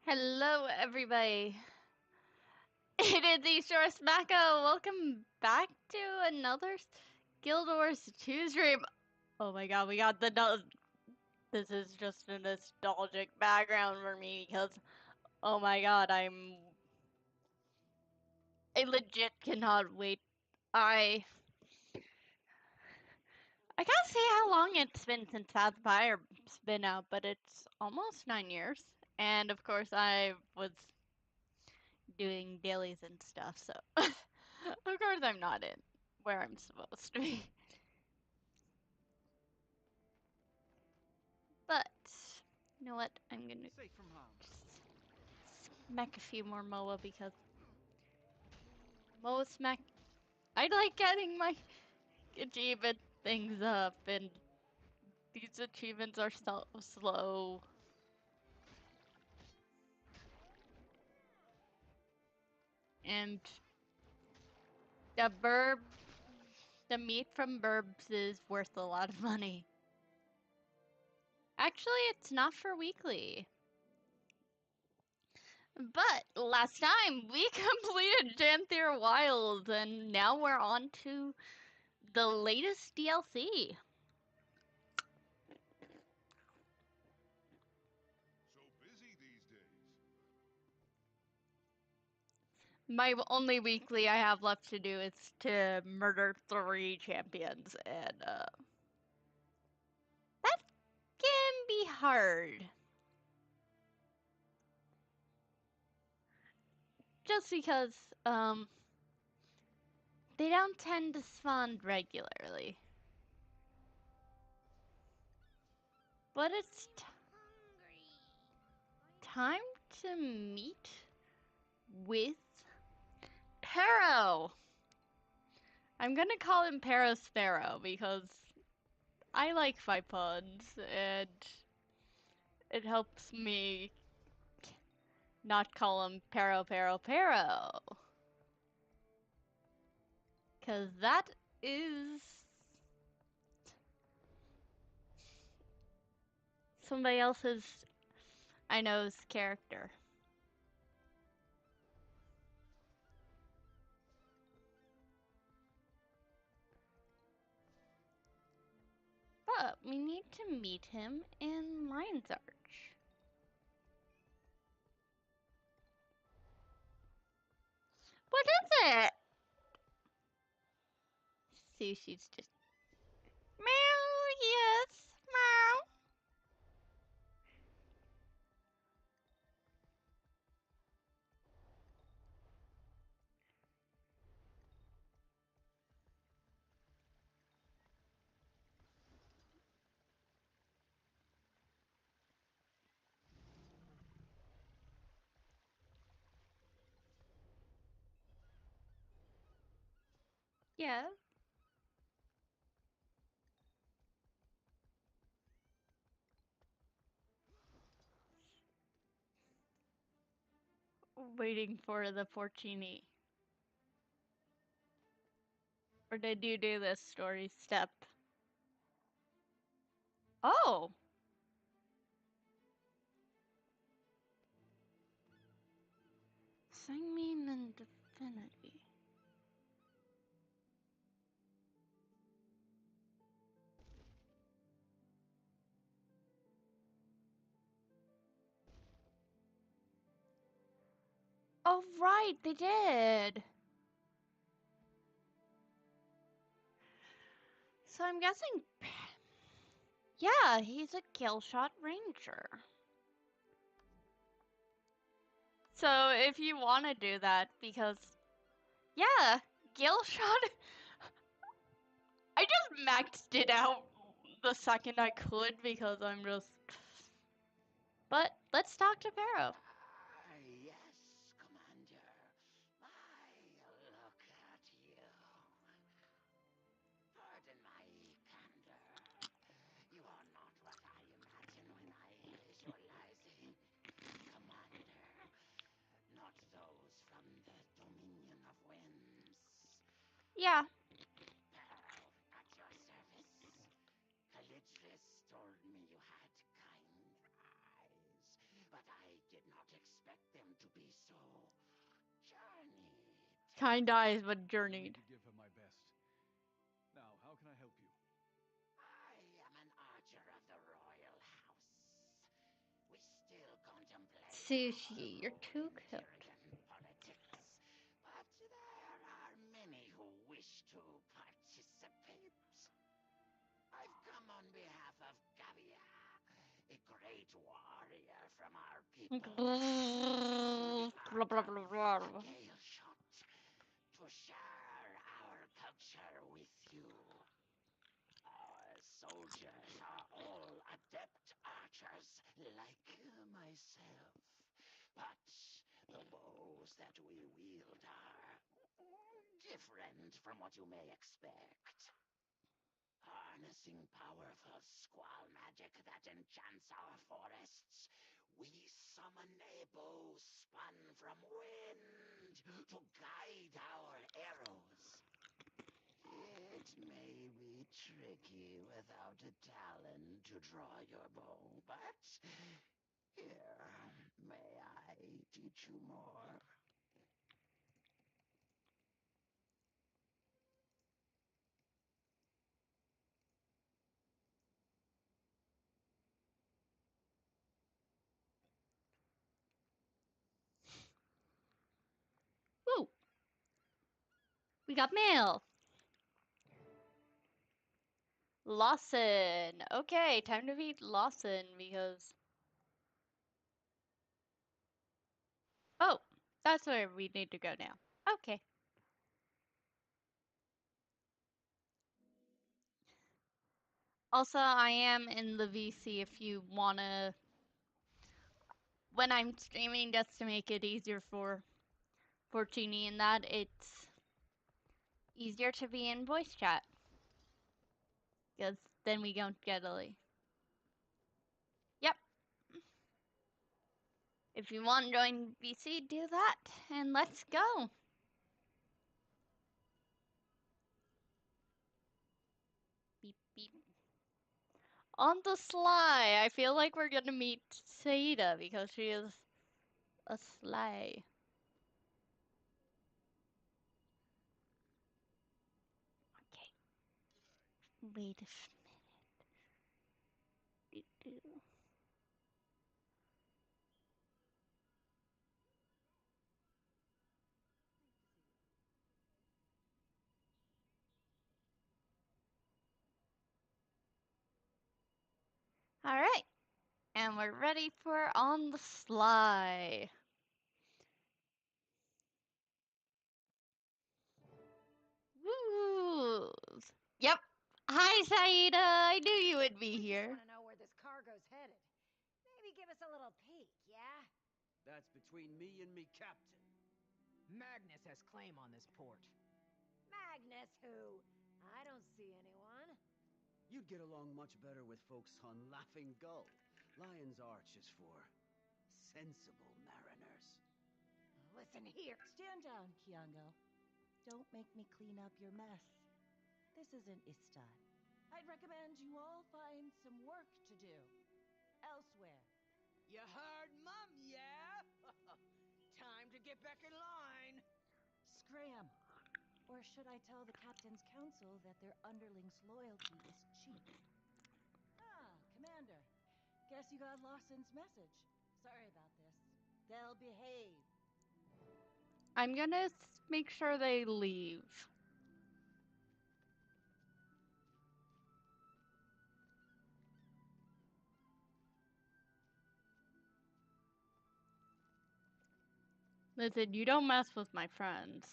Hello, everybody. It is Eastshore Smacko. Welcome back to another Guild Wars 2 stream. Oh my god, we got the This is just a nostalgic background for me because, oh my god, I legit cannot wait. I I can't say how long it's been since Pathfire's been out, but it's almost 9 years. And of course, I was doing dailies and stuff, so of course I'm not in where I'm supposed to be. But you know what? I'm gonna Safe from harm. smack a few more MOA because MOA smack. I like getting my achievement things up, and these achievements are so slow. And the the meat from burbs is worth a lot of money. Actually, it's not for weekly. But last time we completed Janthier Wilds, and now we're on to the latest DLC. So busy these days. My only weekly I have left to do is to murder 3 champions, and that can be hard. Just because they don't tend to spawn regularly. But it's time to meet with Pero. I'm gonna call him Pero Sparrow because I like fight puns and it helps me not call him Pero Pero Pero. Cause that is somebody else's I know's character. But we need to meet him in Lion's Arch. What is it? See, she's just meow. Yes, meow. Yeah. Waiting for the Porcini. Or did you do this story step? Oh! Sangmean and Divinity. Oh, right, they did! So I'm guessing. Yeah, he's a Killshot Ranger. So if you want to do that, because. Yeah, Killshot. I just maxed it out the second I could because I'm just. But let's talk to Pharaoh. Yes, Commander. Look at you. Pardon my candor. You are not what I imagine when I visualize it. Commander, not those from the Dominion of Winds. Yeah. Pharaoh, at your service. Calidris told me you had kind eyes, but but I did not expect them to be so journeyed. Kind eyes, but I need journeyed. to give her my best. Now, how can I help you? I am an archer of the royal house. We still contemplate Sushi, you're our too cute. Imperian politics, but there are many who wish to participate. I've come on behalf of Gavia, a great warrior from our people, to the Blah, blah, blah, blah, blah. Gale Shot, to share our culture with you. Our soldiers are all adept archers, like myself. But the bows that we wield are different from what you may expect. Harnessing powerful squall magic that enchants our forests, we summon a bow spun from wind to guide our arrows. It may be tricky without a talon to draw your bow, but here, may I teach you more? Woo! We got mail. Lawson. Okay, time to beat Lawson because. Oh, that's where we need to go now. Okay. Also, I am in the VC if you wanna. When I'm streaming, just to make it easier for Genie and that, it's easier to be in voice chat. Because then we don't get a. Yep. If you want to join VC, do that. And let's go. Beep, beep. On the sly, I feel like we're gonna meet Saida because she is a sly. Okay. Wait a minute. All right. And we're ready for On the Sly. Woo! Yep. Hi, Saida. I knew you would be here. Want to know where this cargo's headed? Maybe give us a little peek, yeah? That's between me and me captain. Magnus has claim on this port. Magnus who? I don't see anyone. You'd get along much better with folks on Laughing Gull. Lion's Arch is for sensible mariners. Listen here. Stand down, Kiango. Don't make me clean up your mess. This isn't Istad. I'd recommend you all find some work to do. Elsewhere. You heard Mum, yeah? Time to get back in line. Scram. Or should I tell the Captain's Council that their underlings' loyalty is cheap? Ah, Commander. Guess you got Lawson's message. Sorry about this. They'll behave. I'm gonna make sure they leave. Listen, you don't mess with my friends.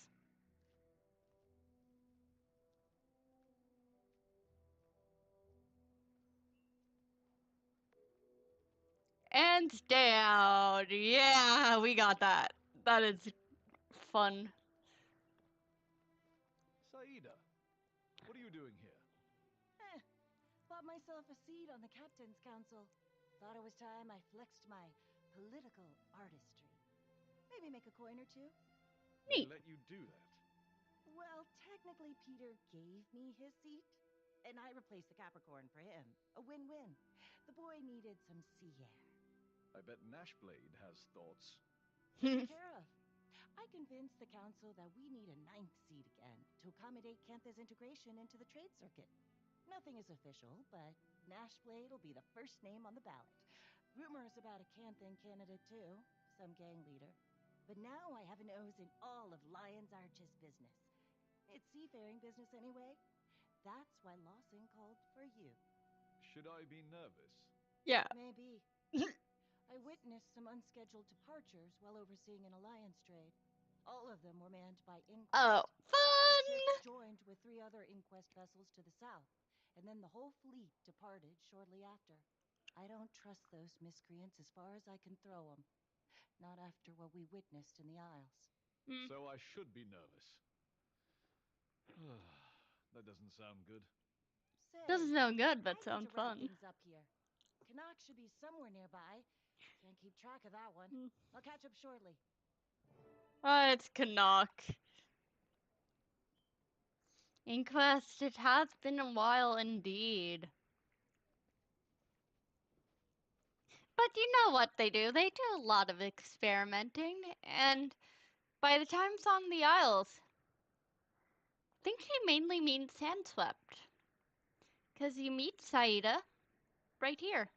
And down. Yeah, we got that. That is fun. Saida, what are you doing here? Bought myself a seat on the Captain's Council. Thought it was time I flexed my political artistry. Maybe make a coin or two. They Neat. let you do that. Well, technically, Peter gave me his seat, and I replaced the Capricorn for him. A win-win. The boy needed some sea air. I bet Nashblade has thoughts. Taken care of. I convinced the council that we need a ninth seat again to accommodate Cantha's integration into the trade circuit. Nothing is official, but Nashblade will be the first name on the ballot. Rumors about a Canthan candidate too, some gang leader. But now I have a nose in all of Lion's Arch's business. It's seafaring business anyway. That's why Lawson called for you. Should I be nervous? Yeah. Maybe. I witnessed some unscheduled departures while overseeing an alliance trade. All of them were manned by Inquest. Oh, The fun! ship joined with 3 other Inquest vessels to the south, and then the whole fleet departed shortly after. I don't trust those miscreants as far as I can throw them. Not after what we witnessed in the Isles. So I should be nervous. That doesn't sound good. Say, Doesn't sound good, I but need sounds to wrap fun. things up here. Canuck should be somewhere nearby. Can't keep track of that one. I'll catch up shortly. Oh, it's Canuck. Inquest, it has been a while indeed. But you know what they do? They do a lot of experimenting, and by the time it's on the Isles, I think she mainly means Sandswept. Because you meet Saida right here.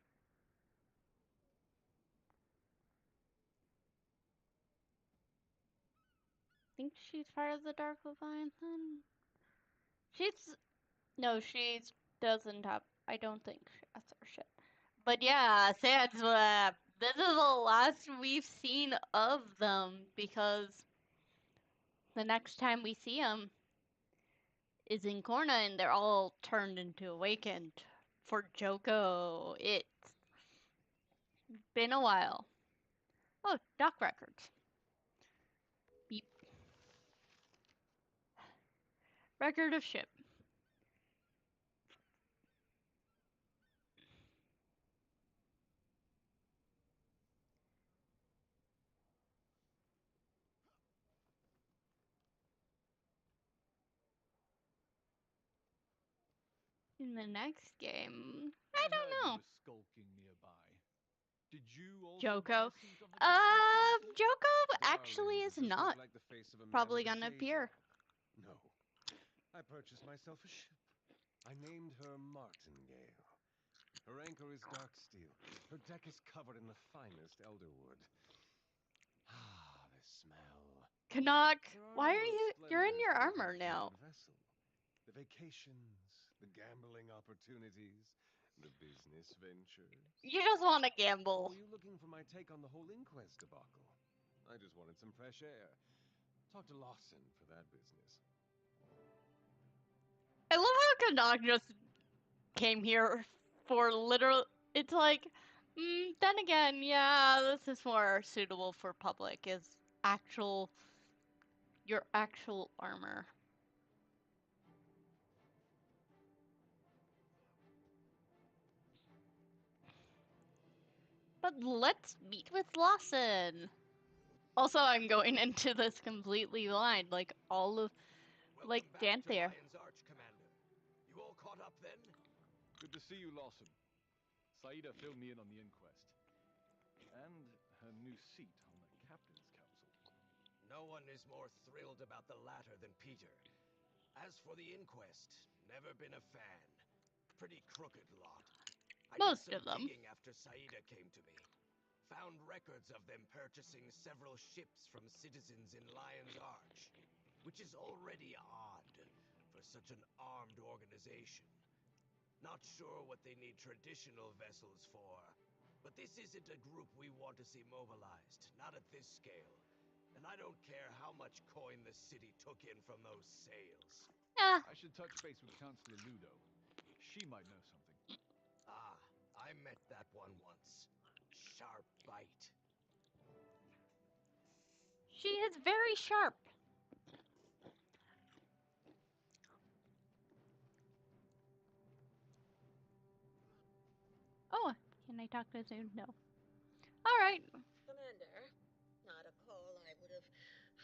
Think she's part of the Dark Leviathan? No, she doesn't have, I don't think she has her ship. But yeah, Sandswept. This is the last we've seen of them because the next time we see them is in Korna and they're all turned into Awakened for Joko. It's been a while. Oh, dock records. Beep. Record of ship. In the next game, I don't heard know. you were skulking nearby. Did you also Joko. want a seat on the captain's council? Joko Darling, actually is does this not look like the face of a man probably with a gonna day appear. job? No. I purchased myself a ship. I named her Martingale. Her anchor is dark steel. Her deck is covered in the finest elderwood. Ah, the smell. Canuck, There are why no are you? more You're in your splendors than a armor now. good vessel. The vacations, the gambling opportunities, the business ventures. You just want to Or gamble. were you looking for my take on the whole Inquest debacle? I just wanted some fresh air. Talk to Lawson for that business. I love how Canuck just came here for literal. It's like, then again, yeah, this is more suitable for public. Is your actual armor. But let's meet with Lawson. Also, I'm going into this completely blind, like all of, like Dan there. Lion's Arch, Commander. You all caught up then? Good to see you, Lawson. Saida filled me in on the inquest. And her new seat on the captain's council. No one is more thrilled about the latter than Peter. As for the inquest, never been a fan. Pretty crooked lot. I Most did of some them. digging after Saida came to me. Found records of them purchasing several ships from citizens in Lion's Arch, which is already odd for such an armed organization. Not sure what they need traditional vessels for, but this isn't a group we want to see mobilized, not at this scale. And I don't care how much coin the city took in from those sales. Yeah, I should touch base with Councillor Ludo. She might know something. Ah, I met that one once. Sharp bite. she is very sharp. Oh, can I talk to Zoom? No. All right. Commander, not a call I would have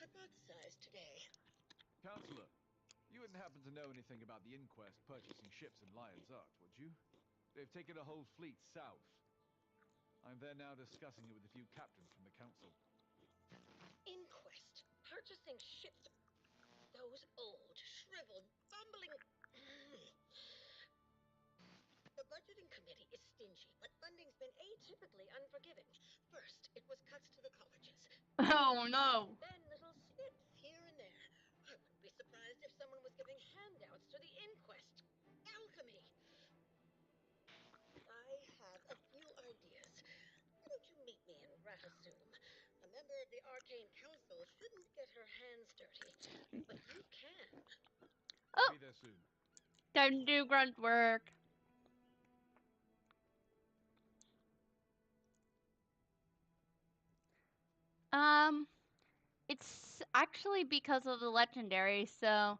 hypothesized today. Councillor, you wouldn't happen to know anything about the inquest purchasing ships in Lion's Arch, would you? They've taken a whole fleet south. I'm there now discussing it with a few captains from the council. Inquest. Purchasing ships. Those old, shriveled, bumbling... The budgeting committee is stingy, but funding's been atypically unforgiving. First, it was cuts to the colleges. Oh no. Then little snips here and there. I wouldn't be surprised if someone was giving handouts to the inquest. Alchemy. I have a few ideas. Why don't you meet me in Ratasum? A member of the Arcane Council shouldn't get her hands dirty, but you can. Oh, Be there soon. time to do grunt work. It's actually because of the legendary, so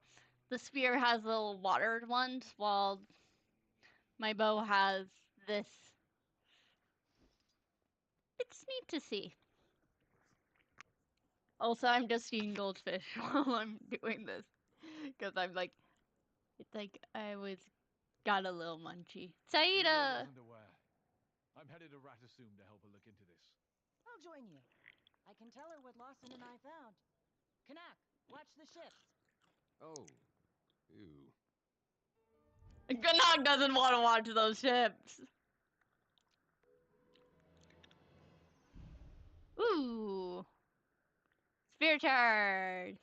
the spear has little watered ones, while my bow has this. It's neat to see. Also, I'm just eating goldfish while I'm doing this, because I'm like, it's like I got a little munchy. Saida! wasn't aware. I'm headed to Ratasum to help her look into this. I'll join you. I can tell her what Lawson and I found. Kanak, watch the ships. Oh. Ew. Gnog doesn't want to watch those ships. Ooh. Spear charge.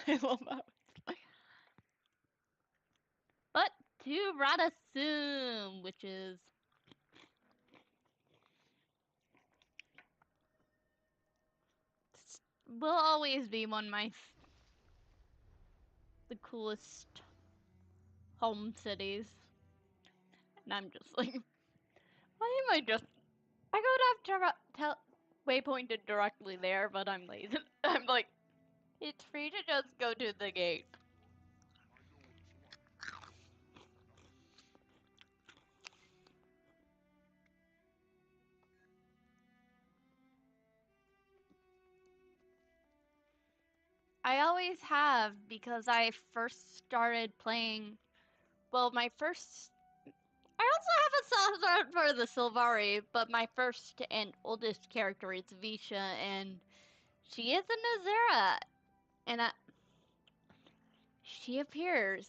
I love that. But to Ratasum, which is will always be one of the coolest home cities. And I'm just like, why am I just? I could have waypointed directly there, but I'm lazy. I'm like, it's free to just go to the gate. I always have, because I first started playing. Well, I also have a soft spot for the Sylvari, but my first and oldest character is Visha, and she is a Nazera, and she appears.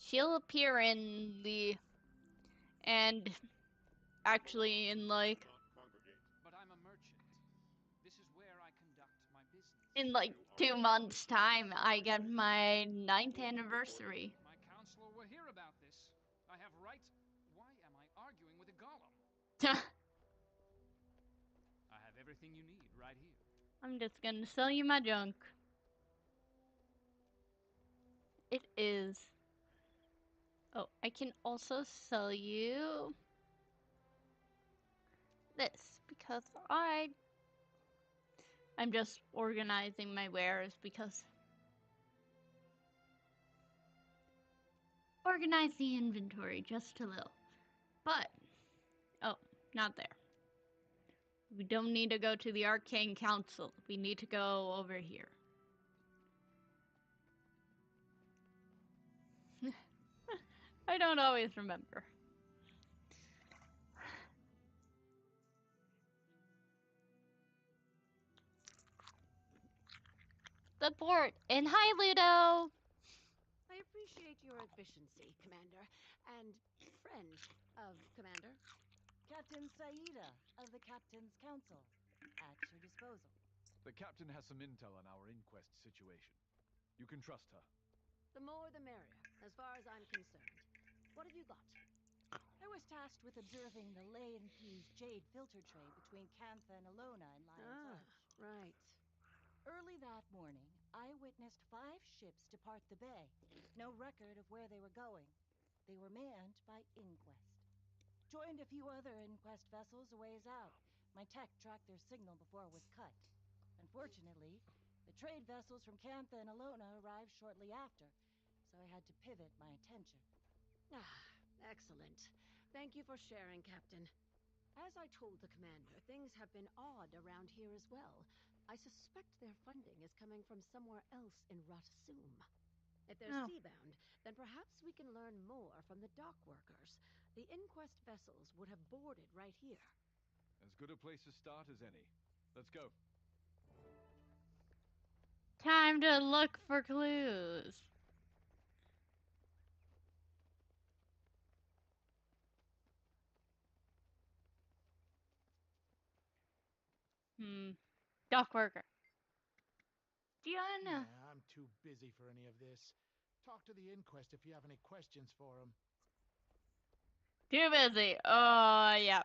She'll appear and actually in like But I'm a merchant. This is where I conduct my business. in like 2 months' time, I get my 9th anniversary. My counselor will hear about this. I have right. Why am I arguing with a golem? I have everything you need right here. I'm just gonna sell you my junk. It is. Oh, I can also sell you this, because I'm just organizing my wares, because organize the inventory just a little. But oh, not there. We don't need to go to the Arcane Council. We need to go over here. I don't always remember. The port. And hi, Ludo! I appreciate your efficiency, Commander, and friend of Commander. Captain Saida of the Captain's Council. At your disposal. The captain has some intel on our inquest situation. You can trust her. The more the merrier, as far as I'm concerned. What have you got? I was tasked with observing the ley-infused jade filter trade between Cantha and Alona in Lion's Arch. Right. Early that morning, I witnessed 5 ships depart the bay. No record of where they were going. They were manned by Inquest. Joined a few other Inquest vessels a ways out. My tech tracked their signal before it was cut. Unfortunately, the trade vessels from Cantha and Alona arrived shortly after, so I had to pivot my attention. Excellent. Thank you for sharing, Captain. As I told the Commander, things have been odd around here as well. I suspect their funding is coming from somewhere else in Ratasum. If they're Oh. seabound, then perhaps we can learn more from the dock workers. The inquest vessels would have boarded right here. As good a place to start as any. Let's go. Time to look for clues. Dock worker. Diana. Yeah, I'm too busy for any of this. Talk to the inquest if you have any questions for him. Too busy. Oh, yeah.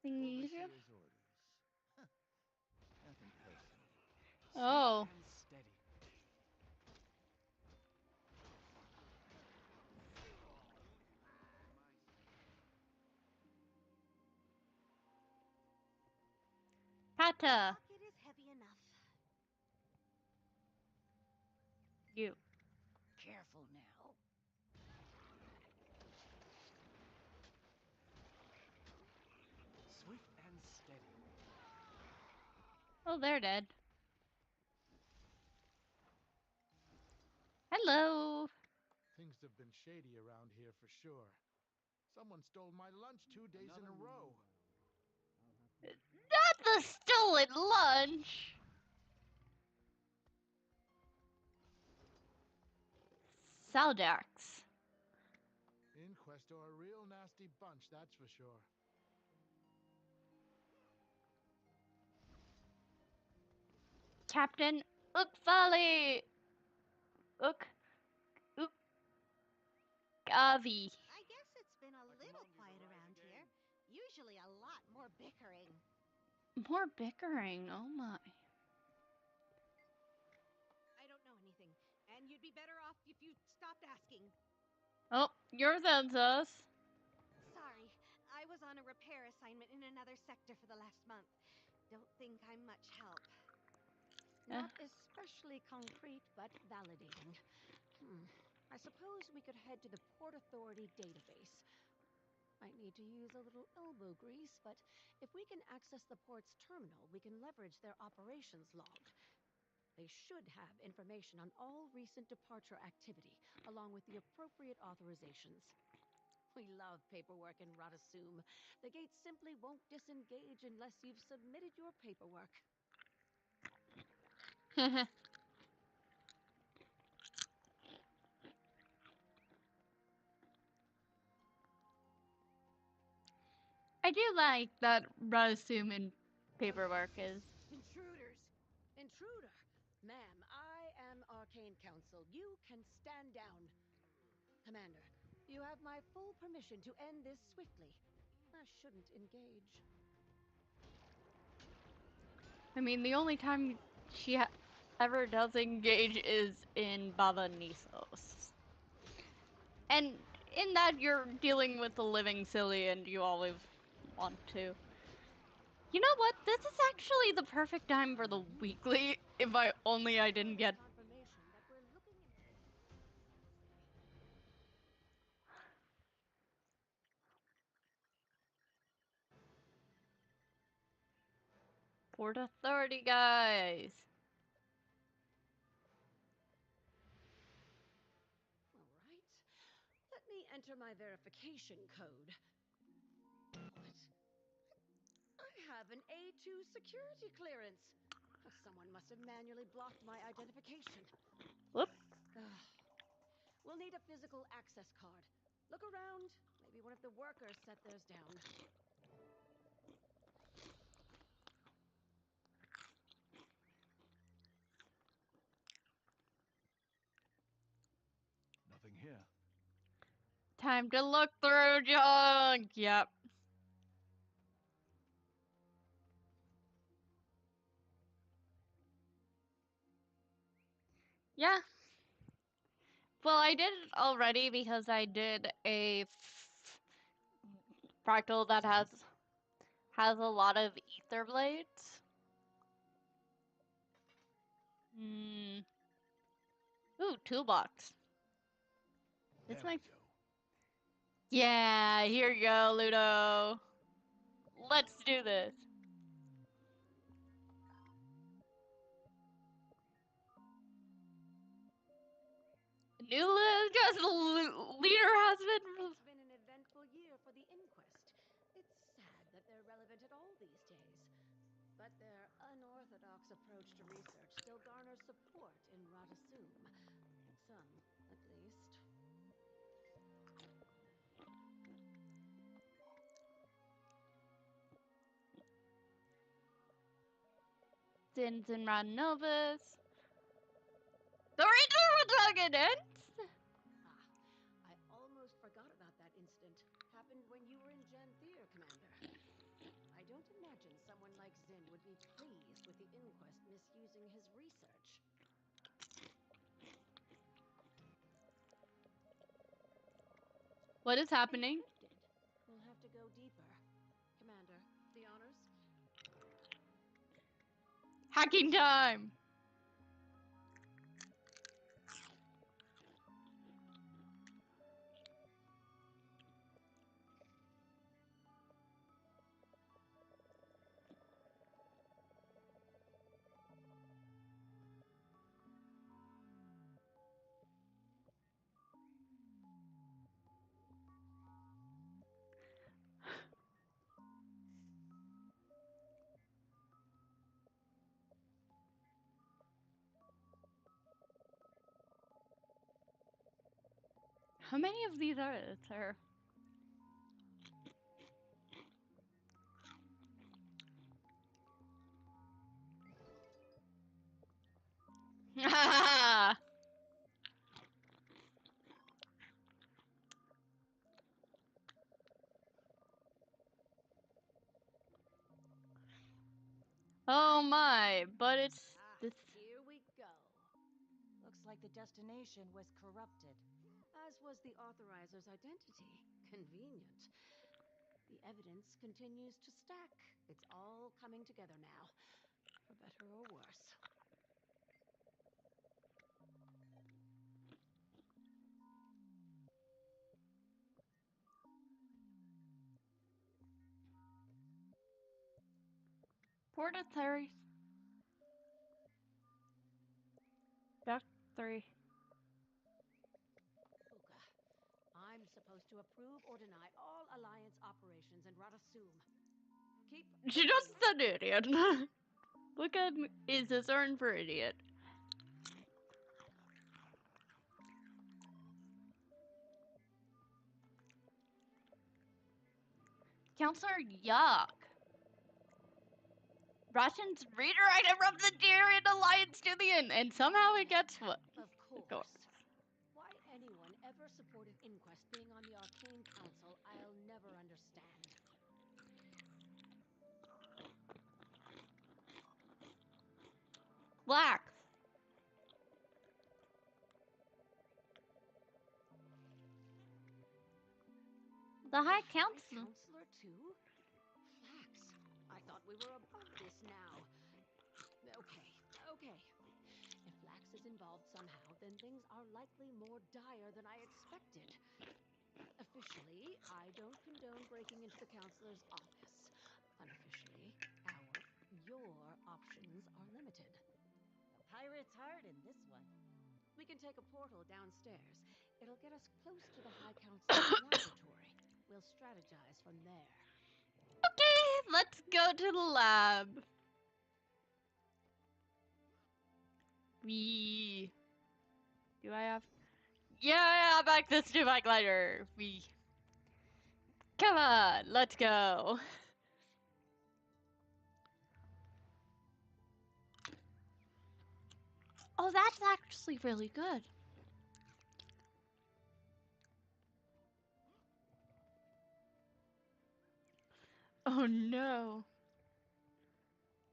Overseer's orders. Huh. Nothing personal. Oh. And steady. Pata. It is heavy enough. You. Careful now. Swift and steady. Oh, they're dead. Hello. Things have been shady around here for sure. Someone stole my lunch 2 days in a row. Not the stolen lunch. Saldax. Inquest are a real nasty bunch, that's for sure. Captain Ukvali. Gavi. I guess it's been a little quiet around here. Usually a lot more bickering. More bickering. Oh my. I don't know anything, and you'd be better off if you stopped asking. Oh, yours ends us. Sorry, I was on a repair assignment in another sector for the last month. Don't think I'm much help. Not especially concrete, but validating. I suppose we could head to the Port Authority database. Might need to use a little elbow grease, but if we can access the port's terminal, we can leverage their operations log. They should have information on all recent departure activity, along with the appropriate authorizations. We love paperwork in Radasum. The gate simply won't disengage unless you've submitted your paperwork. I do like that Razuman paperwork is. Intruders! Intruder! Ma'am, I am Arcane Council. You can stand down. Commander, you have my full permission to end this swiftly. I shouldn't engage. I mean, the only time she ever does engage is in Baba Nisos. And in that, you're dealing with the living silly and you always want to. You know what? This is actually the perfect time for the weekly, if I didn't get... Port Authority, guys! Alright. Let me enter my verification code. What? I have an A2 security clearance. Someone must have manually blocked my identification. Whoop. We'll need a physical access card. Look around. Maybe one of the workers set theirs down. Nothing here. Time to look through junk! Yep. Yeah. Well, I did it already because I did a fractal that has a lot of ether blades. Ooh, toolbox. It's my... Yeah, here you go, Ludo. Let's do this. just leader has been. It's been an eventful year for the inquest. It's sad that they're relevant at all these days. But their unorthodox approach to research still garners support in Radasum. Some, at least. Sins and Radnovas. The Reader Dragonets! I almost forgot about that incident. Happened when you were in Janthier, Commander. I don't imagine someone like Zin would be pleased with the inquest misusing his research. What is happening? We'll have to go deeper. Commander, the honors? Hacking time! How many of these are there? Oh my, but it's this. Here we go. Looks like the destination was corrupted. As was the authoriser's identity. Convenient. The evidence continues to stack. It's all coming together now. For better or worse. Porta Terry. Back 3. Uka, I'm supposed to approve or deny all Alliance operations in Radasum. Keep... She just said idiot. Look at me. Is this earned for idiot? Counselor, yuck. Russians redirected from the Tyrian Alliance to the end, and somehow it gets what? Of course. Why anyone ever supported Inquest being on the Arcane Council, I'll never understand. Black. The High Council. Counselor too? Flax, I thought we were above this now. Okay. If Flax is involved somehow, then things are likely more dire than I expected. Officially, I don't condone breaking into the counselor's office. Unofficially, your options are limited. A pirate's heart in this one. We can take a portal downstairs. It'll get us close to the High Council's laboratory. We'll strategize from there. Okay, let's go to the lab. Do I have? Yeah, I have access to my glider. Come on, let's go. Oh, that's actually really good. Oh no.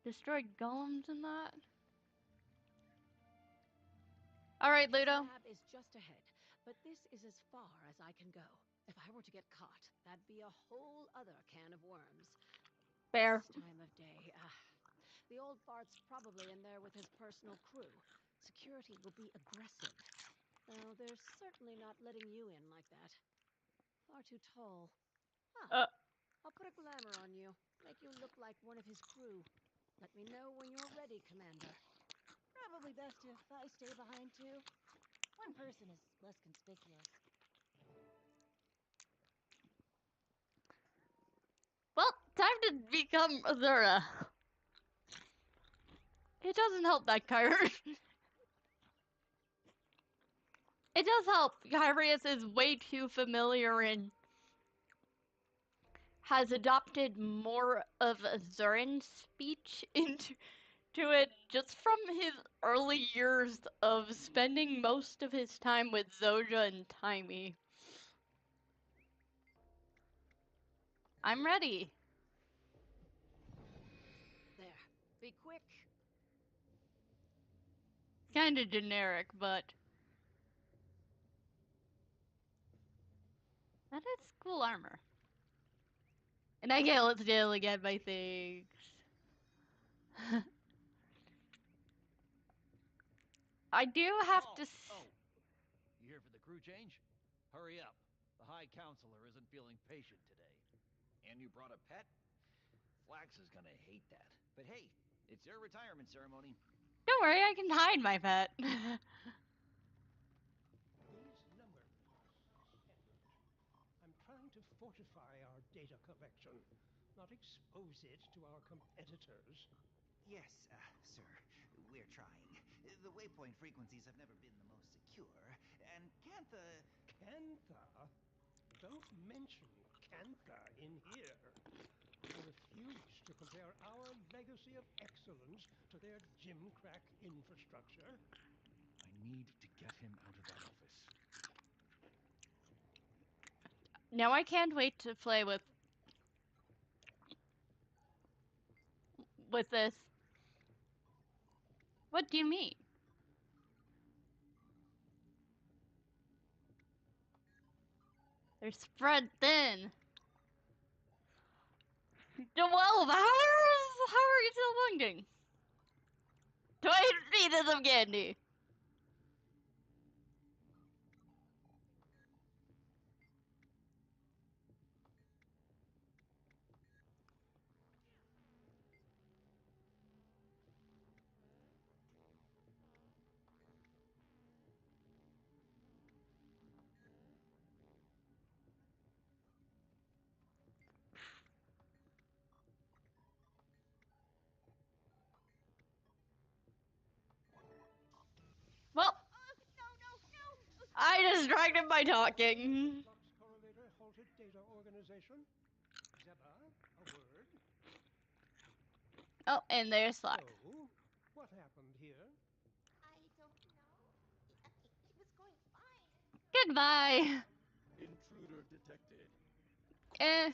Destroyed golems in that? Alright, Ludo. The lab is just ahead, but this is as far as I can go. If I were to get caught, that'd be a whole other can of worms. Fair. This time of day, the old fart's probably in there with his personal crew. Security will be aggressive. Though they're certainly not letting you in like that. Far too tall. I'll put a glamour on you. Make you look like one of his crew. Let me know when you're ready, Commander. Probably best if I stay behind too. One person is less conspicuous. Well, time to become Azura. It doesn't help that Kyrie. It does help. Kyrius is way too familiar and has adopted more of Azuran speech into it just from his early years of spending most of his time with Zoja and Taimi. I'm ready. There. Be quick. Kinda generic, but that is cool armor. And I get let's deal again my things. I do have to. You here for the crew change? Hurry up. The High Counselor isn't feeling patient today. And you brought a pet? Flax is gonna hate that. But hey, it's your retirement ceremony. Don't worry, I can hide my pet. These numbers, Edward. I'm trying to fortify our data collection, not expose it to our competitors. Yes, sir. We're trying. The waypoint frequencies have never been the most secure, and Cantha... Cantha? Don't mention Cantha in here. I refuse to compare our legacy of excellence to their gimcrack infrastructure. I need to get him out of that office. Now I can't wait to play with this. What do you mean? They're spread thin. 12 hours? How are you still looking? Do I need some candy? Well, I distracted by talking. Flux correlator halted data organization. Zeba, a word. Oh, and there's Slack. So, what happened here? I don't know. It was going fine. Goodbye. Intruder detected. Eh.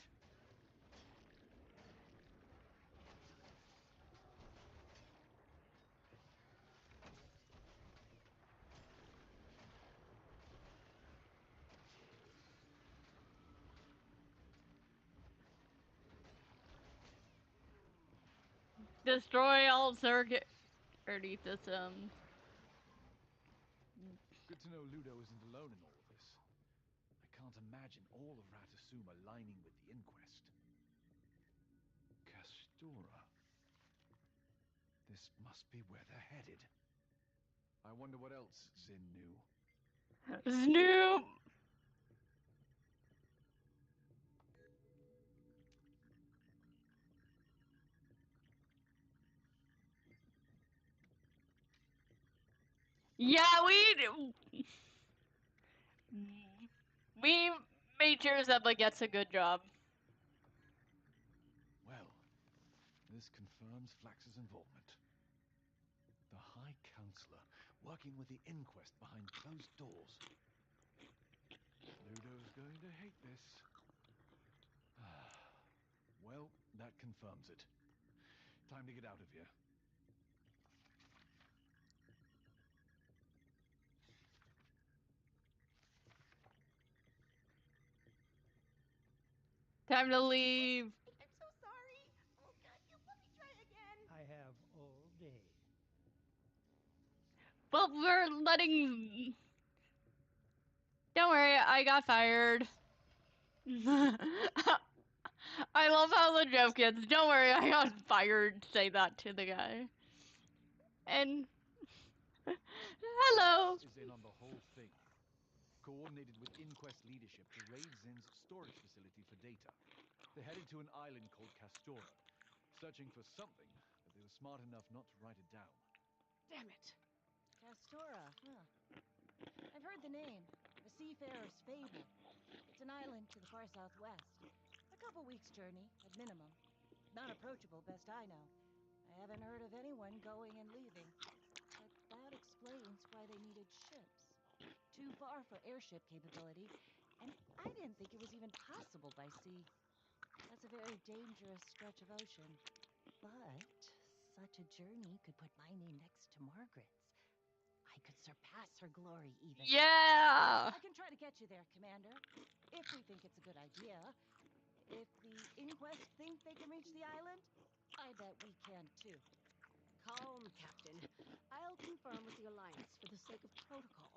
Destroy all circuit systems. Good to know Ludo isn't alone in all of this. I can't imagine all of Ratasum aligning with the inquest. Castora. This must be where they're headed. I wonder what else Zin knew. Snoop! Yeah, we made sure Zeba gets a good job. Well, this confirms Flax's involvement. The High Counselor working with the inquest behind closed doors. Ludo's going to hate this. Well, that confirms it. Time to get out of here. Time to leave. I'm so sorry. Oh, God, you let me try again. I have all day. Well, we're letting... Don't worry, I got fired. I love how the joke is. Don't worry, I got fired. Say that to the guy. And... Hello. is in on the whole thing. Coordinated with Inquest leadership to raid Zin's storage facility for data. They headed to an island called Castora, searching for something, but they were smart enough not to write it down. Damn it. Castora, huh? I've heard the name. A seafarer's fable. It's an island to the far southwest. A couple weeks' journey, at minimum. Not approachable, best I know. I haven't heard of anyone going and leaving. But that explains why they needed ships. Too far for airship capability, and I didn't think it was even possible by sea. That's a very dangerous stretch of ocean. But such a journey could put my name next to Margaret's. I could surpass her glory even. Yeah! I can try to get you there, Commander, if we think it's a good idea. If the Inquest think they can reach the island, I bet we can too. Calm, Captain. I'll confirm with the Alliance for the sake of protocol.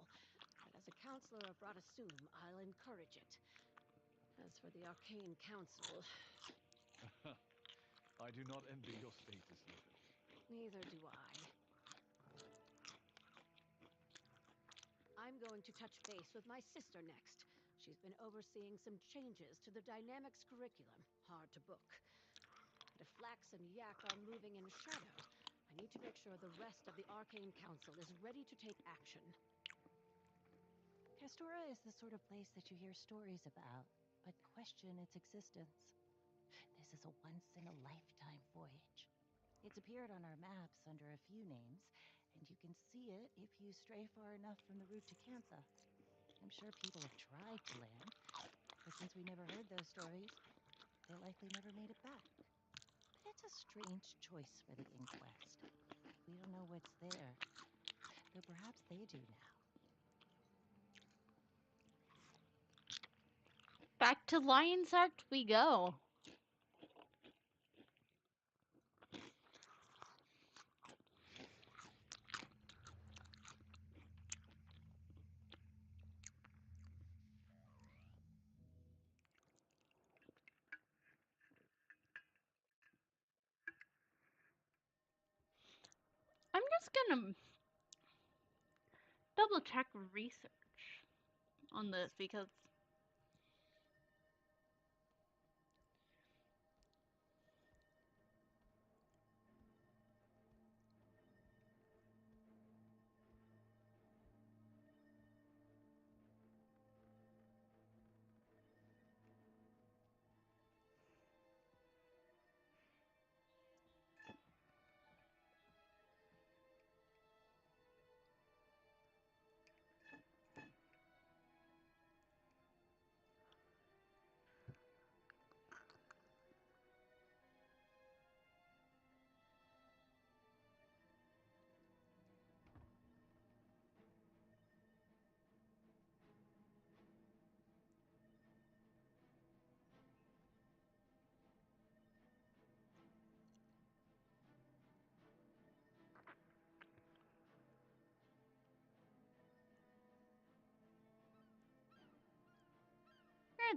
But as a counselor of Radasum, I'll encourage it. As for the Arcane Council... I do not envy your status, Logan. Neither do I. I'm going to touch base with my sister next. She's been overseeing some changes to the Dynamics curriculum. Hard to book. But if Flax and Yak are moving in shadow, I need to make sure the rest of the Arcane Council is ready to take action. Castora is the sort of place that you hear stories about, but question its existence. This is a once-in-a-lifetime voyage. It's appeared on our maps under a few names, and you can see it if you stray far enough from the route to Cantha. I'm sure people have tried to land, but since we never heard those stories, they likely never made it back. But it's a strange choice for the Inquest. We don't know what's there, though perhaps they do now. Back to Lion's Arch we go. I'm just gonna double check research on this because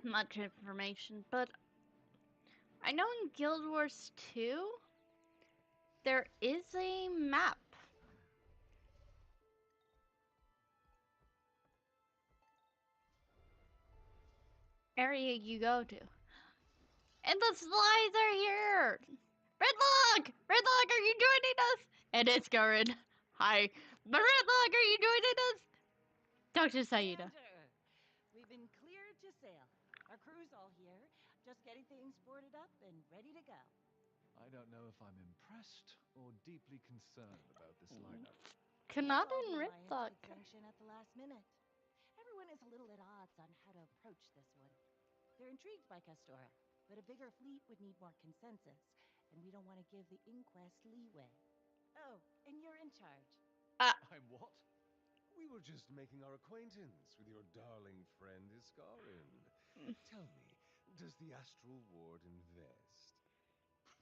there's much information, but I know in Guild Wars 2 there is a map. Area you go to. And the slides are here! Redlock! Redlock, are you joining us? And it's Garen. Hi. But Redlock, are you joining us? Dr. Saida. We've been cleared to sail. Our crew's all here, just getting things boarded up and ready to go. I don't know if I'm impressed or deeply concerned about this lineup. Kanata All and the Redlock. Alliance could sanction at the last minute. Everyone is a little at odds on how to approach this one. They're intrigued by Castora, but a bigger fleet would need more consensus, and we don't want to give the Inquest leeway. Oh, and you're in charge. I'm what? We were just making our acquaintance with your darling friend Iskarin. Tell me, does the Astral Ward invest?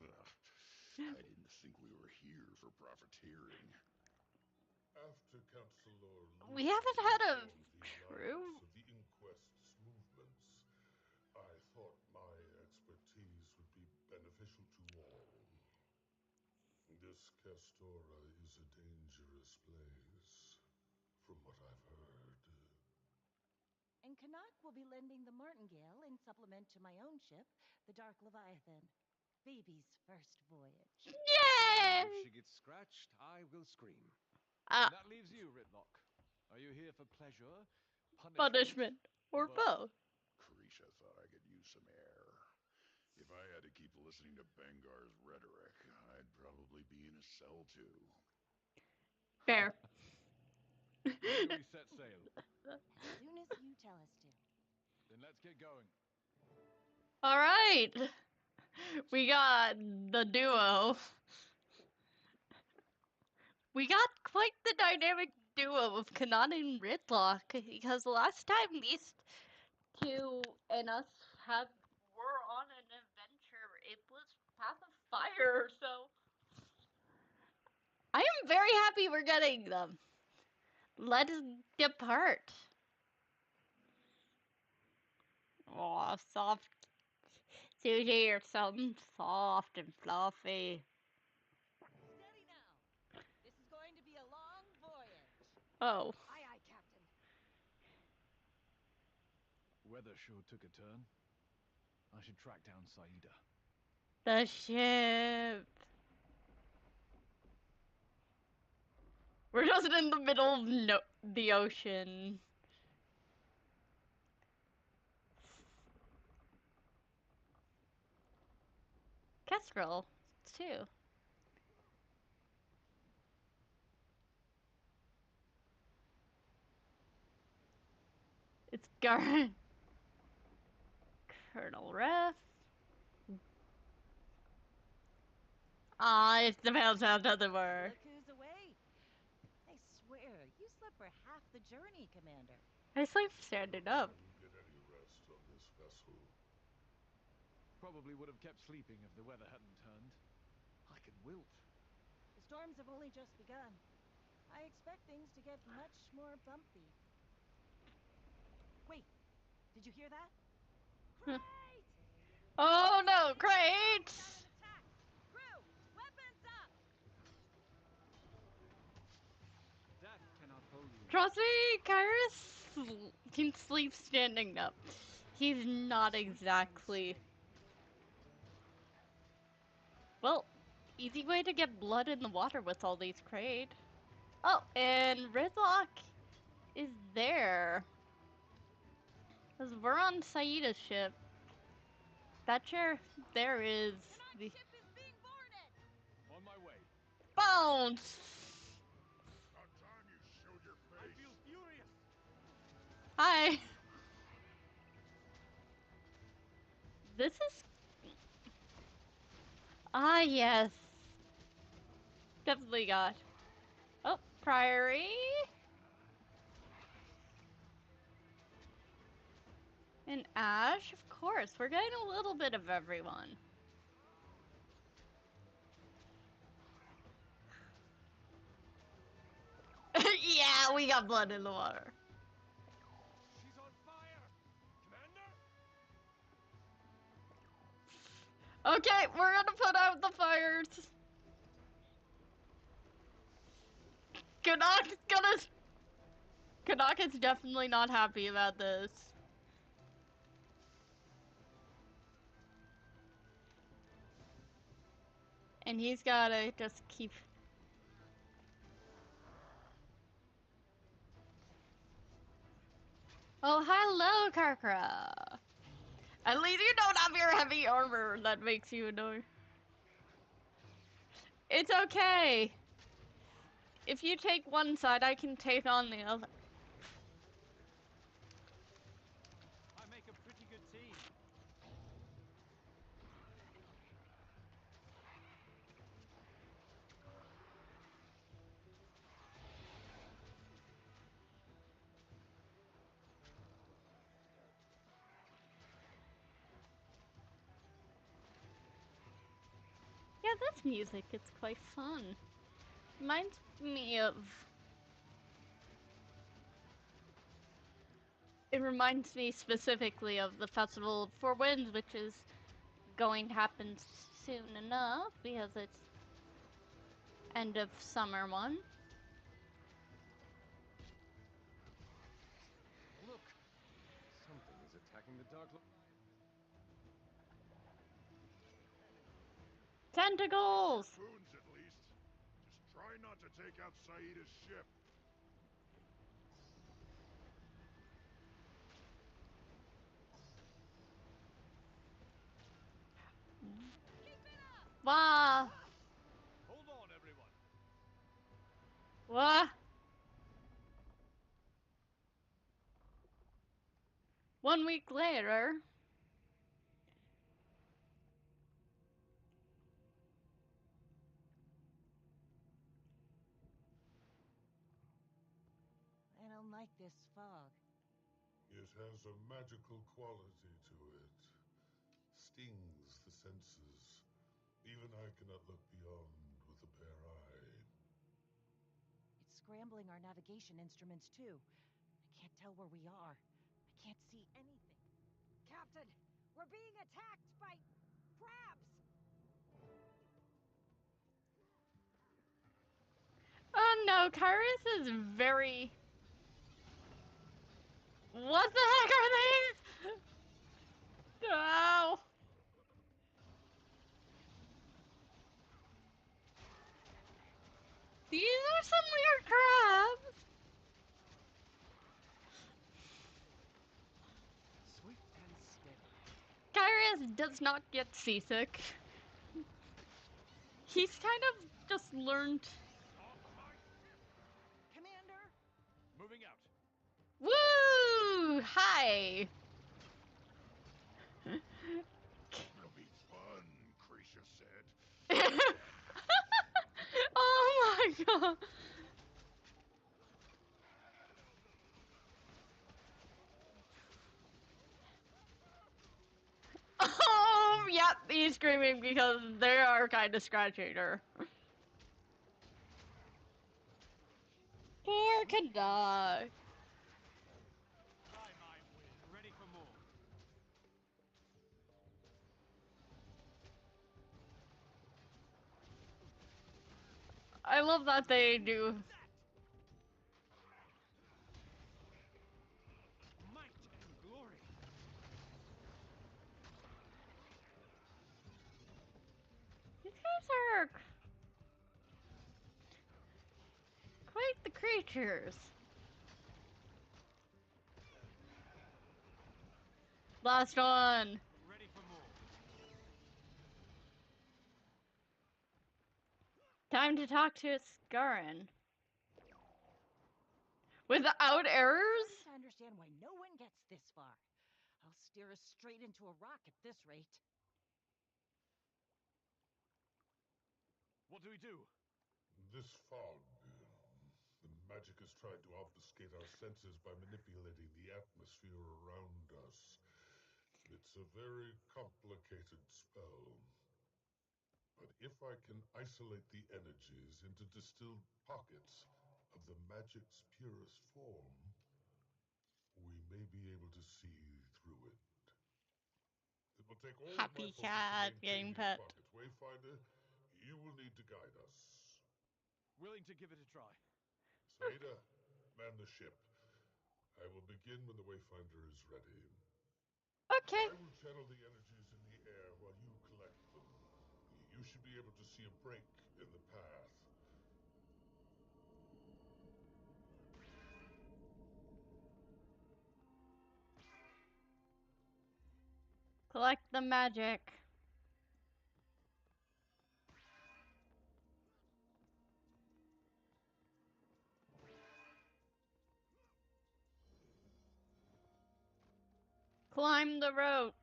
I didn't think we were here for profiteering. After Councilor We haven't had a crew. of the Inquest's movements, I thought my expertise would be beneficial to all. This Castora is a dangerous place, from what I've Canuck will be lending the Martingale in supplement to my own ship, the Dark Leviathan. Baby's first voyage. And if she gets scratched, I will scream. And that leaves you, Ritlock. Are you here for pleasure, Punishment, or both? Krisha thought I could use some air. If I had to keep listening to Bengar's rhetoric, I'd probably be in a cell too. Fair. When do we set sail? As soon as you tell us to. Then let's get going. All right. We got the duo. We got quite the dynamic duo of Kanan and Ritlock, because the last time these two and us were on an adventure, it was Path of Fire, so I am very happy we're getting them. Let us depart. Aw, soft. Susie, you're something soft and fluffy. Steady now. This is going to be a long voyage. Oh. Aye, aye, Captain. Weather sure took a turn. I should track down Saida. The ship. We're just in the middle of the ocean. Kestrel, too. It's Colonel Ref. Ah, it's the Poundtown doesn't work. Look who's away. I swear, you slept for half the journey, Commander. I sleep standing up. Didn't get any rest on this vessel. Probably would have kept sleeping if the weather hadn't turned. I could wilt. The storms have only just begun. I expect things to get much more bumpy. Wait, did you hear that? Crate! Oh no, Crate! Crew, weapons up! Death cannot hold you. Trust me, Kyrus can sleep standing up. He's not exactly... Well, easy way to get blood in the water with all these Crate. Oh, and Ritlock is there. Because we're on Saida's ship. That chair there is the... On my way. Bounce! About time you showed your face. I feel furious. Hi. This is... Ah, yes. Definitely got... Oh, Priory. And Ash, of course. We're getting a little bit of everyone. Yeah, we got blood in the water. She's on fire! Commander? Okay, we're gonna put out the fires. Canuck is definitely not happy about this. And he's gotta just keep... Oh, hello, Karkra. At least you don't have your heavy armor that makes you annoying. It's okay. If you take one side, I can take on the other. I make a pretty good team. Yeah, this music, it's quite fun. Reminds me of... It reminds me specifically of the Festival of Four Winds, which is going to happen soon enough, because it's end of summer one. Look! Attacking the Dark Lord. Tentacles! Harpoons, at least. Just try not to take out Saida's ship. Wow! Hold on, everyone. What? 1 week later. I don't like this fog. It has a magical quality to it. Stings the senses. Even I cannot look beyond with a bare eye. It's scrambling our navigation instruments, too. I can't tell where we are. I can't see anything. Captain, we're being attacked by crabs! Oh no, Kyrus is very... What the heck are these? No! These are some weird crabs! Swift and steady. Kyrus does not get seasick. He's kind of just learned... Commander? Moving out. Woo! Hi! It'll be fun, Krisha said. Oh my god! Oh, yep, he's screaming because they are kind of scratching her. Poor Kadai. Try my will. Ready for more. I love that they do. Might and glory. These guys are quite the creatures. Last one. Ready for more. Time to talk to Scarin. Without errors? I don't understand why no one gets this far. I'll steer us straight into a rock at this rate. What do we do? This fog. The magic has tried to obfuscate our senses by manipulating the atmosphere around us. It's a very complicated spell. But if I can isolate the energies into distilled pockets of the magic's purest form, we may be able to see through it. It will take all Happy of my cat, focus to maintain game these pet. pockets. Wayfinder, you will need to guide us. Willing to give it a try. Saida, man the ship. I will begin when the Wayfinder is ready. Okay. I will channel the energies in the air while you collect them. You should be able to see a break in the path. Collect the magic. Climb the rope.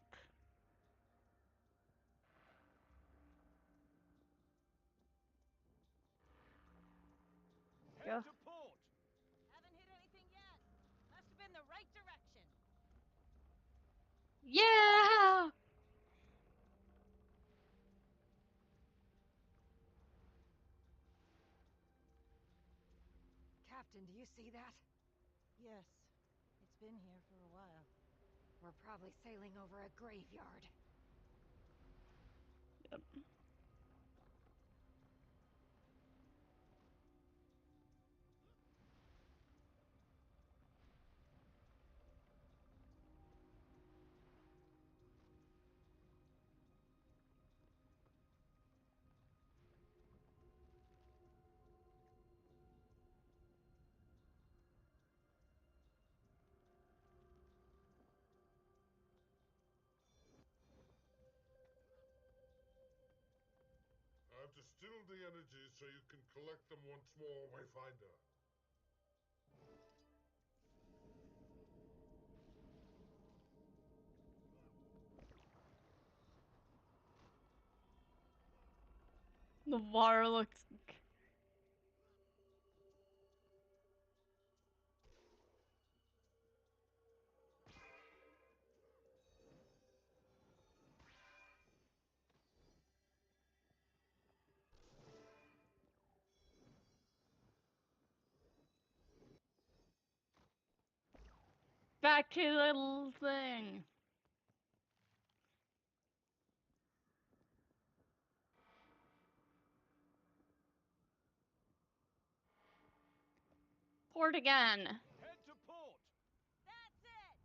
Head Go. to port. Haven't hit anything yet. Must have been the right direction. Yeah! Captain, do you see that? Yes. It's been here for a while. We're probably sailing over a graveyard. Yep. the energies so you can collect them once more, Wayfinder. The water looks... Back to the little thing. Port again. Head to port. That's it!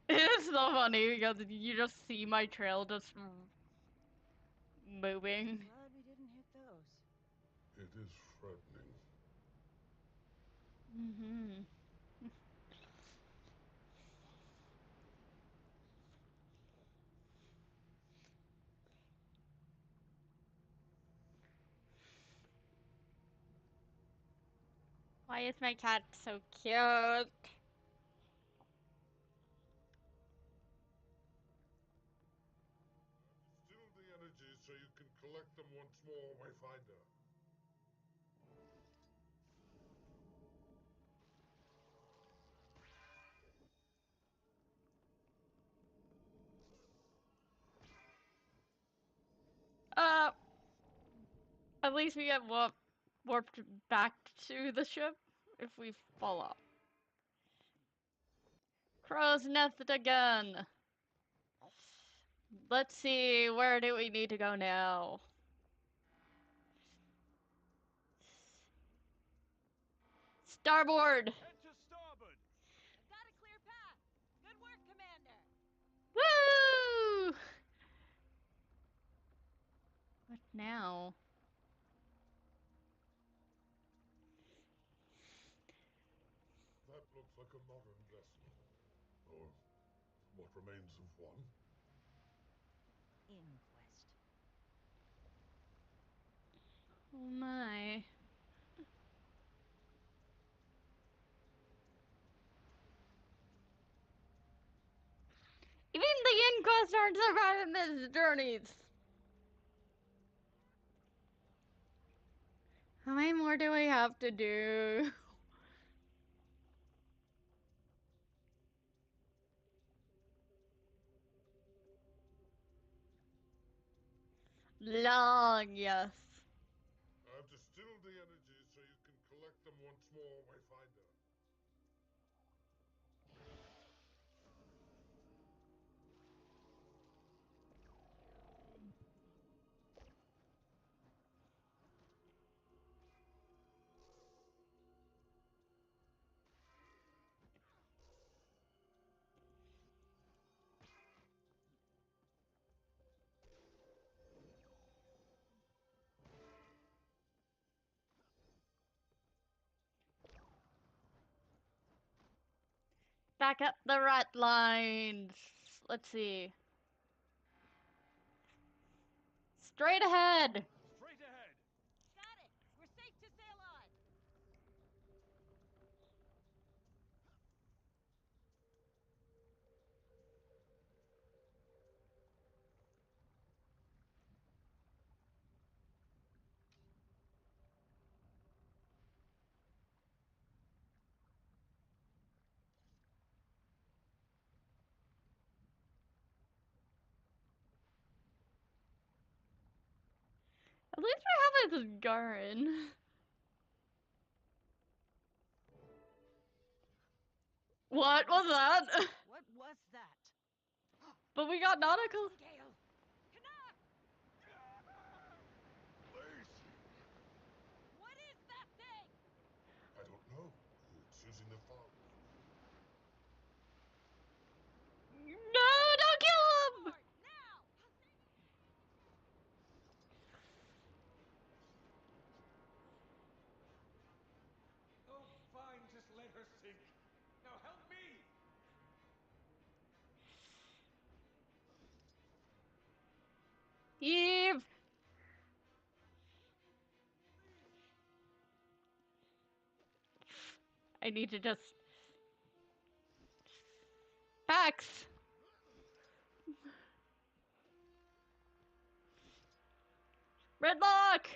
It's so funny because you just see my trail just moving. Glad we didn't hit those. It is frightening. Mm-hmm. Why is my cat so cute? Still the energies so you can collect them once more, Wayfinder. At least we get warped back to the ship if we fall off. Crow's Nest again. Let's see, where do we need to go now? Starboard! Head to starboard. I've got a clear path. Good work, Commander. Woo! What now? That looks like a modern vessel. Or what remains of one. Inquest. Oh my. Even the Inquest aren't surviving these journeys. How many more do we have to do? Long, yes. I've distilled the energies so you can collect them once more, Wayfinder. Back up the rat lines. Let's see. Straight ahead. Straight ahead. Got it. We're safe to sail on. At least we have a Garen. What was that? What was that? But we got nautical. Gale. What is that thing? I don't know. It's using the fog. No, don't kill him! I need to just... Facts! Redlock!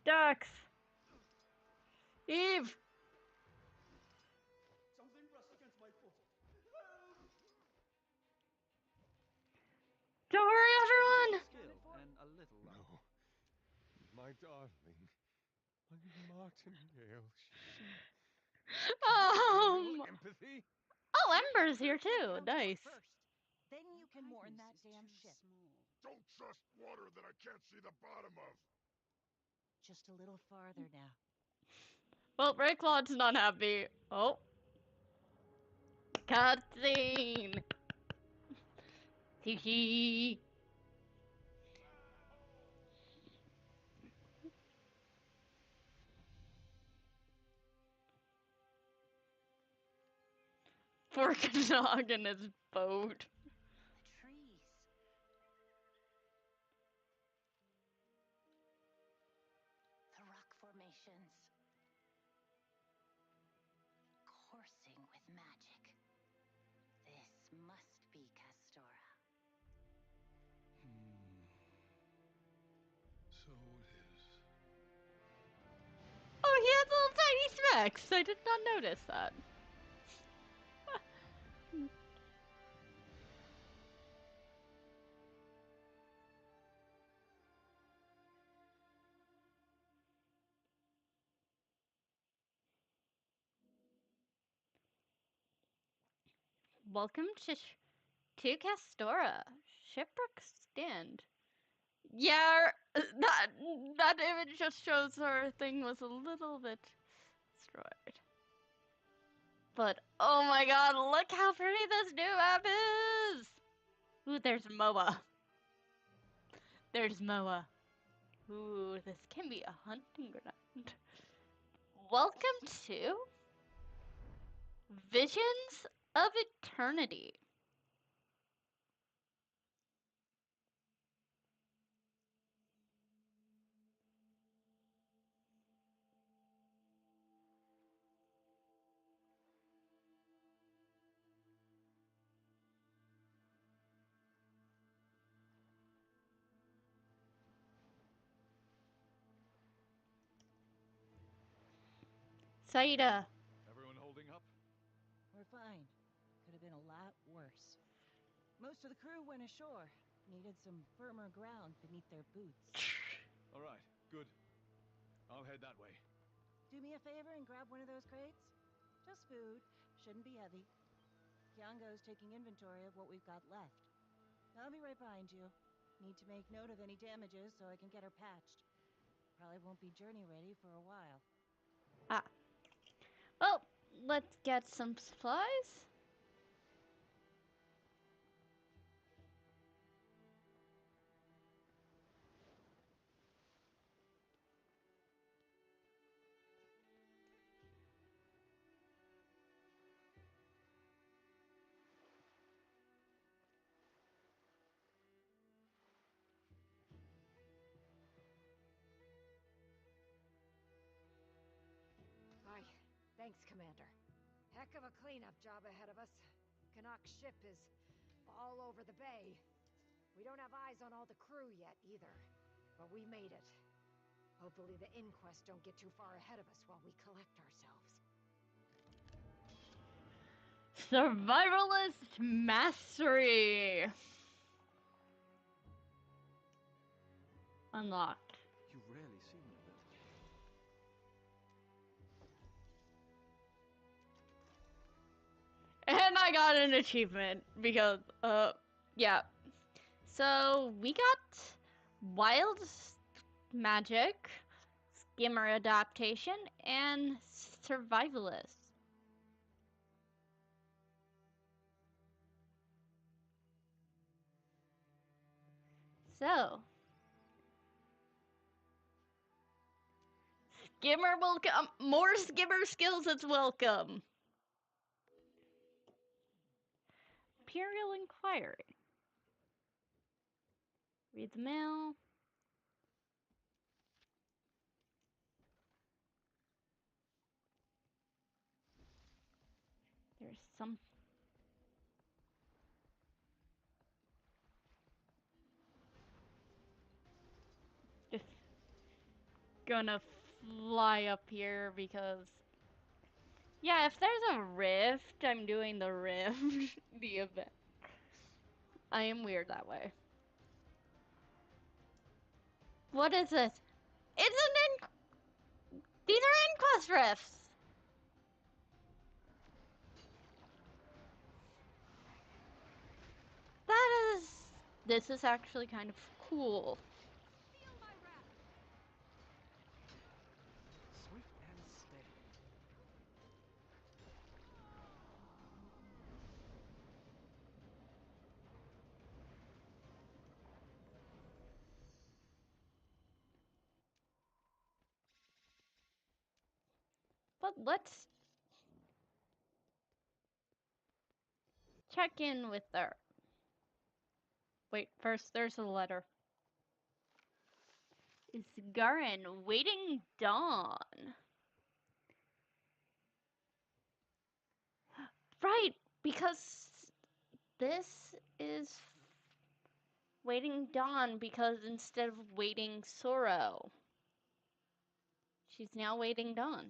Dax! Eve! Something brushed against my foot. Don't worry, everyone! Skill and a little luck. No. My darling. My Martingale. Empathy? Oh, Ember's here too. Nice. First. Then you can mourn that damn ship. Don't trust water that I can't see the bottom of. Just a little farther now. Well, Rayclaw's not happy. Oh. Cutscene. Hee hee. Poor Nog in his boat. The trees. The rock formations. Coursing with magic. This must be Castora. So it is. Oh, he has little tiny smacks. I did not notice that. Welcome to Castora. Shipwreck Stand. Yeah, that image just shows her thing was a little bit destroyed. But oh my god, look how pretty this new map is! Ooh, there's Moa. There's Moa. Ooh, this can be a hunting ground. Welcome to Visions of Eternity. Saida. Everyone holding up? We're fine. Could have been a lot worse. Most of the crew went ashore. Needed some firmer ground beneath their boots. All right, good. I'll head that way. Do me a favor and grab one of those crates. Just food. Shouldn't be heavy. Kiango's taking inventory of what we've got left. I'll be right behind you. Need to make note of any damages so I can get her patched. Probably won't be journey ready for a while. Ah. Well, let's get some supplies. Aye. Thanks, Commander. Heck of a cleanup job ahead of us. Canuck's ship is all over the bay. We don't have eyes on all the crew yet, either. But we made it. Hopefully the inquest don't get too far ahead of us while we collect ourselves. Survivalist Mastery. Unlocked. You rarely see one of those. And I got an achievement because, yeah. So we got Wild Magic, Skimmer Adaptation, and Survivalist. So, Skimmer will come. More Skimmer skills is welcome. Imperial Inquiry. Read the mail. There's some. Just gonna fly up here because. Yeah, if there's a rift, I'm doing the rift, the event. I am weird that way. What is this? It's an These are Inquest rifts! This is actually kind of cool. Swift and steady. But let's check in with her. Wait, first there's a letter. Is Garen waiting dawn? Right, because this is waiting dawn because instead of waiting sorrow, she's now waiting dawn.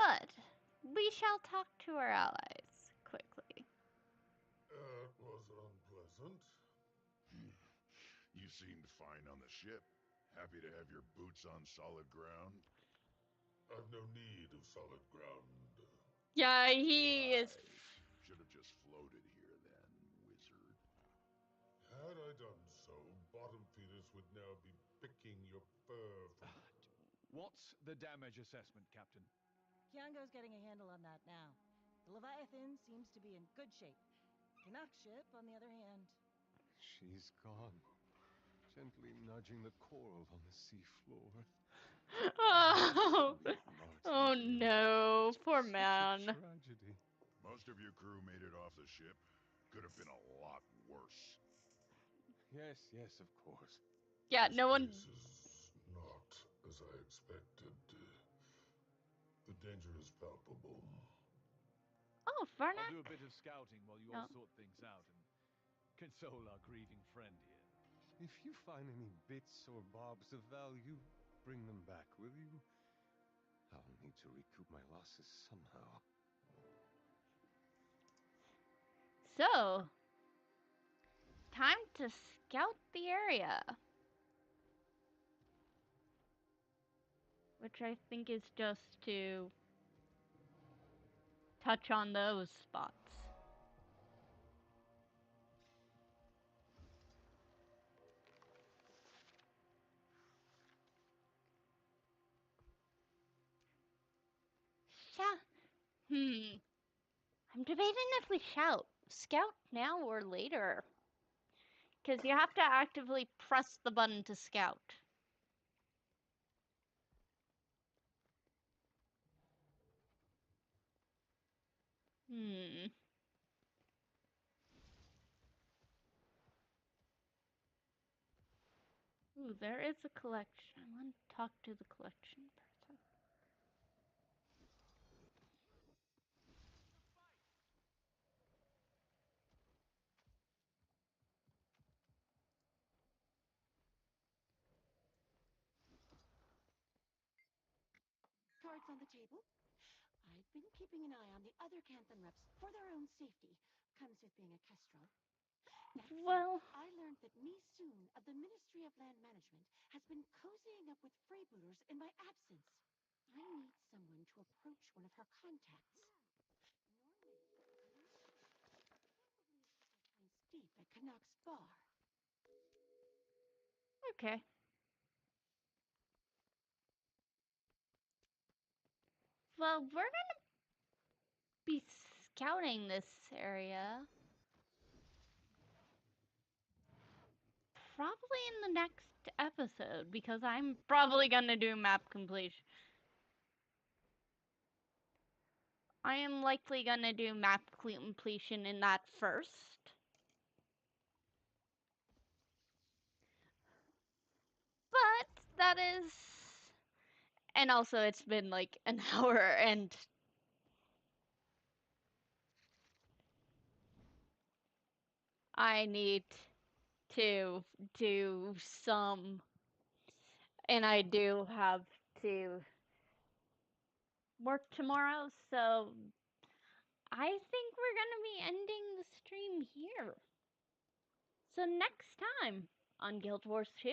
But we shall talk to our allies quickly. It was unpleasant. You seemed fine on the ship. Happy to have your boots on solid ground? I've no need of solid ground. Yeah, he is. Should have just floated here then, wizard. Had I done so, Bottom Feeders would now be picking your fur from... What's the damage assessment, Captain? Kiango's getting a handle on that now. The Leviathan seems to be in good shape. Canuck's ship, on the other hand... She's gone, gently nudging the coral on the sea floor. Oh, oh no, poor man. Tragedy. Most of your crew made it off the ship. Could have been a lot worse. Yes, yes, of course. Yeah, no one... This is not as I expected. The danger is palpable. Oh, Farnak? I'll do a bit of scouting while you all sort things out and console our grieving friend here. If you find any bits or bobs of value, bring them back, will you? I'll need to recoup my losses somehow. So, time to scout the area. Which I think is just to touch on those spots. I'm debating if we scout now or later. Because you have to actively press the button to scout. Ooh, there is a collection. I want to talk to the collection person. Cards on the table? I've been keeping an eye on the other Canthan reps for their own safety. Comes with being a Kestrel. Well, I learned that Soon of the Ministry of Land Management has been cozying up with freebooters in my absence. I need someone to approach one of her contacts. Deep at Canuck's bar. Okay. Well, we're gonna be scouting this area. Probably in the next episode, because I'm probably gonna do map completion. I am likely gonna do map completion in that first. But that is, and also it's been like an hour and I need to do some, and I do have to work tomorrow, so I think we're gonna be ending the stream here. So next time on Guild Wars 2,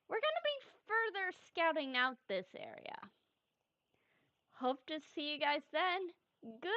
we're gonna be further scouting out this area. Hope to see you guys then. Good